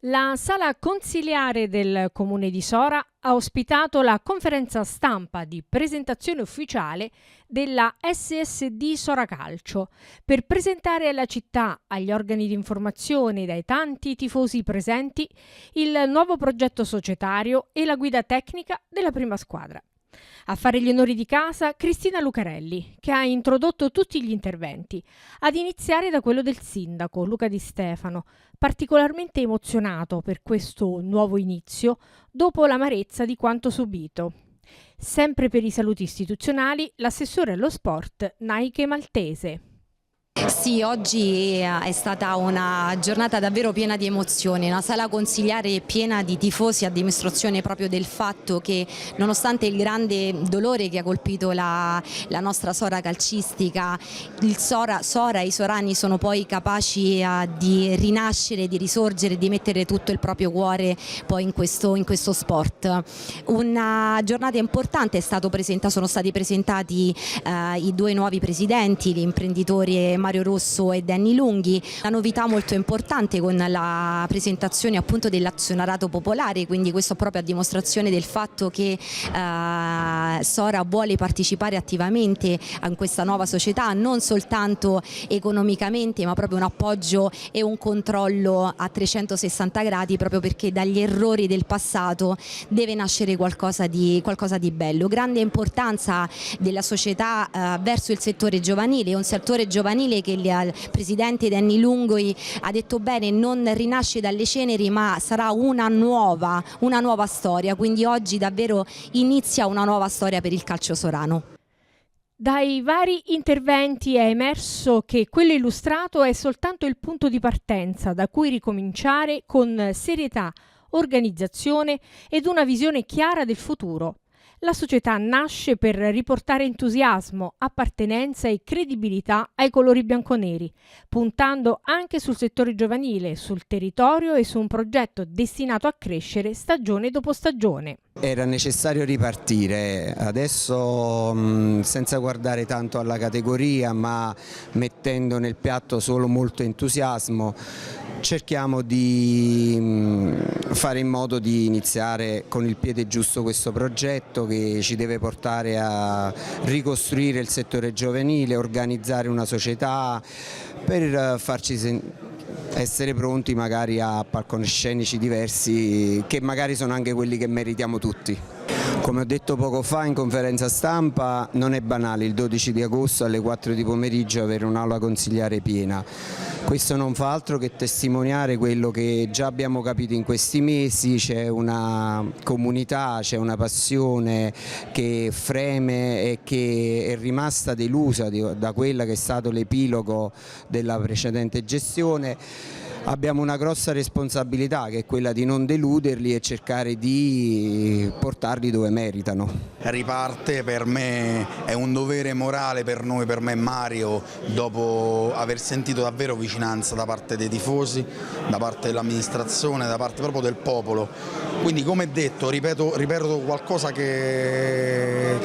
La sala consiliare del Comune di Sora ha ospitato la conferenza stampa di presentazione ufficiale della SSD Sora Calcio per presentare alla città, agli organi di informazione e ai tanti tifosi presenti il nuovo progetto societario e la guida tecnica della prima squadra. A fare gli onori di casa Cristina Lucarelli, che ha introdotto tutti gli interventi, ad iniziare da quello del sindaco Luca Di Stefano, particolarmente emozionato per questo nuovo inizio dopo l'amarezza di quanto subito. Sempre per i saluti istituzionali, l'assessore allo sport Nike Maltese. Sì, oggi è stata una giornata davvero piena di emozioni, una sala consiliare piena di tifosi, a dimostrazione proprio del fatto che nonostante il grande dolore che ha colpito la nostra Sora calcistica, il Sora e i sorani sono poi capaci di rinascere, di risorgere, di mettere tutto il proprio cuore poi in questo sport. Una giornata importante, sono stati presentati i due nuovi presidenti, l'imprenditore Mario Rosso e Danny Lunghi. La novità molto importante con la presentazione appunto dell'azionariato popolare, quindi questo proprio a dimostrazione del fatto che Sora vuole partecipare attivamente a questa nuova società, non soltanto economicamente ma proprio un appoggio e un controllo a 360 gradi, proprio perché dagli errori del passato deve nascere qualcosa di bello. Grande importanza della società verso il settore giovanile, un settore giovanile che il presidente Danny Lunghi ha detto bene, non rinasce dalle ceneri ma sarà una nuova storia, quindi oggi davvero inizia una nuova storia per il calcio sorano. Dai vari interventi è emerso che quello illustrato è soltanto il punto di partenza da cui ricominciare con serietà, organizzazione ed una visione chiara del futuro. La società nasce per riportare entusiasmo, appartenenza e credibilità ai colori bianconeri, puntando anche sul settore giovanile, sul territorio e su un progetto destinato a crescere stagione dopo stagione. Era necessario ripartire, adesso senza guardare tanto alla categoria ma mettendo nel piatto solo molto entusiasmo. Cerchiamo di fare in modo di iniziare con il piede giusto questo progetto che ci deve portare a ricostruire il settore giovanile, organizzare una società per farci essere pronti magari a palcoscenici diversi che magari sono anche quelli che meritiamo tutti. Come ho detto poco fa in conferenza stampa, non è banale il 12 di agosto alle 4 di pomeriggio avere un'aula consiliare piena. Questo non fa altro che testimoniare quello che già abbiamo capito in questi mesi: c'è una comunità, c'è una passione che freme e che è rimasta delusa da quella che è stato l'epilogo della precedente gestione. Abbiamo una grossa responsabilità che è quella di non deluderli e cercare di portarli dove meritano. Riparte, per me è un dovere morale, per noi, per me e Mario, dopo aver sentito davvero vicinanza da parte dei tifosi, da parte dell'amministrazione, da parte proprio del popolo. Quindi, come detto, ripeto qualcosa che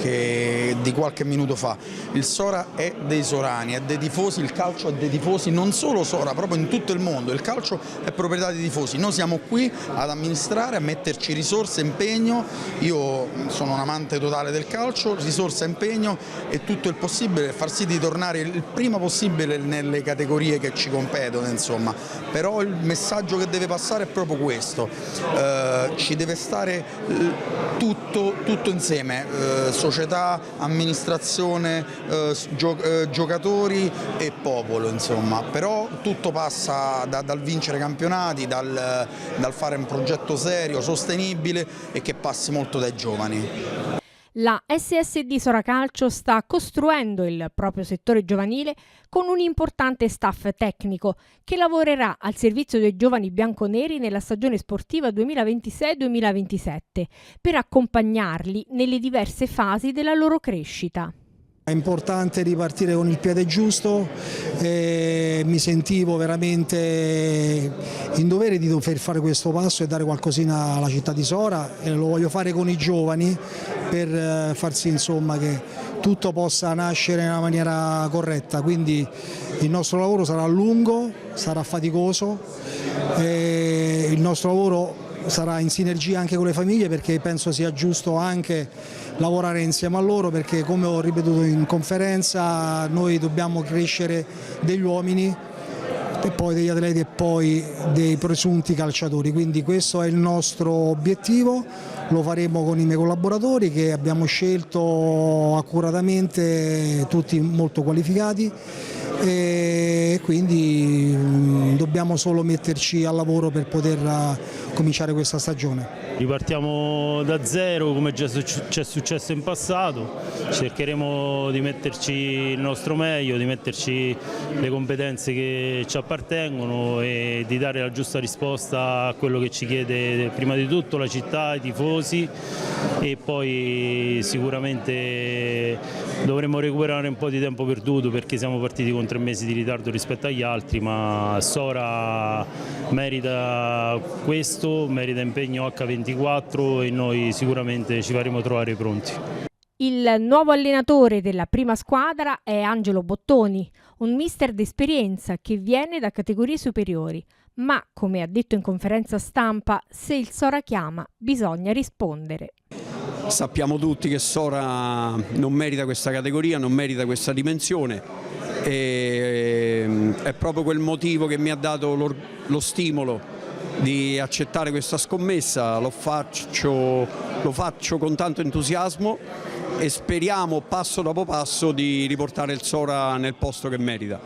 di qualche minuto fa: il Sora è dei sorani, è dei tifosi, il calcio è dei tifosi, non solo Sora, proprio in tutto il mondo. Il calcio è proprietà dei tifosi, noi siamo qui ad amministrare, a metterci risorse, impegno. Io sono un amante totale del calcio, risorse, impegno e tutto il possibile per far sì di tornare il prima possibile nelle categorie che ci competono, insomma. Però il messaggio che deve passare è proprio questo: ci deve stare tutto insieme, società, amministrazione, giocatori e popolo, insomma. Però tutto passa dal vincere campionati, dal fare un progetto serio, sostenibile e che passi molto dai giovani. La SSD Sora Calcio sta costruendo il proprio settore giovanile con un importante staff tecnico che lavorerà al servizio dei giovani bianconeri nella stagione sportiva 2026-2027 per accompagnarli nelle diverse fasi della loro crescita. È importante ripartire con il piede giusto, mi sentivo veramente in dovere di dover fare questo passo e dare qualcosina alla città di Sora, e lo voglio fare con i giovani per far sì, insomma, che tutto possa nascere in una maniera corretta. Quindi il nostro lavoro sarà lungo, sarà faticoso e il nostro lavoro sarà in sinergia anche con le famiglie, perché penso sia giusto anche lavorare insieme a loro, perché come ho ripetuto in conferenza noi dobbiamo crescere degli uomini e poi degli atleti e poi dei presunti calciatori, quindi questo è il nostro obiettivo, lo faremo con i miei collaboratori che abbiamo scelto accuratamente, tutti molto qualificati, e quindi dobbiamo solo metterci al lavoro per poter cominciare questa stagione. Ripartiamo da zero come già c'è successo in passato, cercheremo di metterci il nostro meglio, di metterci le competenze che ci appartengono e di dare la giusta risposta a quello che ci chiede prima di tutto la città, i tifosi, e poi sicuramente dovremo recuperare un po' di tempo perduto perché siamo partiti con 3 mesi di ritardo rispetto agli altri, ma Sora merita questo, merita impegno H24 e noi sicuramente ci faremo trovare pronti. Il nuovo allenatore della prima squadra è Angelo Bottoni, un mister d'esperienza che viene da categorie superiori, ma come ha detto in conferenza stampa, se il Sora chiama bisogna rispondere. Sappiamo tutti che Sora non merita questa categoria, non merita questa dimensione, e è proprio quel motivo che mi ha dato lo stimolo di accettare questa scommessa. Lo faccio con tanto entusiasmo e speriamo passo dopo passo di riportare il Sora nel posto che merita.